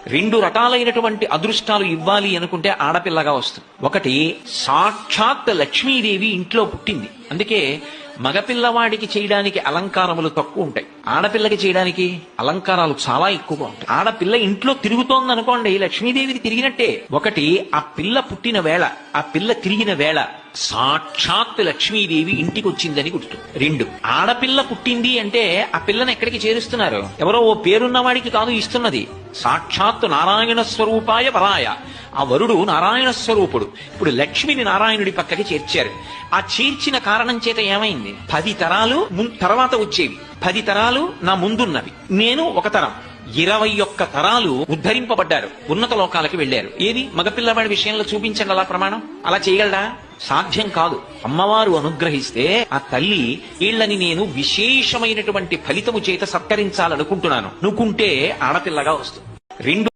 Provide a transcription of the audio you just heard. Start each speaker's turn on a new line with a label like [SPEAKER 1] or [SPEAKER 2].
[SPEAKER 1] రెండు రకాలైనటువంటి అదృష్టాలు ఇవ్వాలి అనుకుంటే ఆడపిల్లగా వస్తుంది. ఒకటి, సాక్షాత్ లక్ష్మీదేవి ఇంట్లో పుట్టింది. అందుకే మగపిల్లవాడికి చేయడానికి అలంకారములు తక్కువ ఉంటాయి, ఆడపిల్లకి చేయడానికి అలంకారాలు చాలా ఎక్కువగా ఉంటాయి. ఆడపిల్ల ఇంట్లో తిరుగుతోంది అనుకోండి, లక్ష్మీదేవికి తిరిగినట్టే. ఒకటి, ఆ పిల్ల పుట్టిన వేళ, ఆ పిల్ల తిరిగిన వేళ సాక్షాత్ లక్ష్మీదేవి ఇంటికి వచ్చిందని గుర్తు. రెండు, ఆడపిల్ల పుట్టింది అంటే ఆ పిల్లని ఎక్కడికి చేరుస్తున్నారు? ఎవరో ఓ పేరున్న వాడికి కాదు ఇస్తున్నది, సాక్షాత్ నారాయణ స్వరూపాయ వరాయ. ఆ వరుడు నారాయణ స్వరూపుడు. ఇప్పుడు లక్ష్మిని నారాయణుడి పక్కకి చేర్చారు. ఆ చేర్చిన కారణం చేత ఏమైంది? 10 తరాలు తర్వాత వచ్చేవి, 10 తరాలు నా ముందున్నవి, నేను ఒక తరం, 21 తరాలు ఉద్ధరింపబడ్డారు, ఉన్నత లోకాలకి వెళ్లారు. ఏది మగపిల్లవాడి విషయంలో చూపించండి అలా ప్రమాణం. అలా చేయగలడా? సాధ్యం కాదు. అమ్మవారు అనుగ్రహిస్తే ఆ తల్లి వీళ్ళని నేను విశేషమైనటువంటి ఫలితము చేత సత్కరించాలనుకుంటున్నాను, నువ్వుకుంటే ఆడపిల్లగా వస్తుంది. రెండు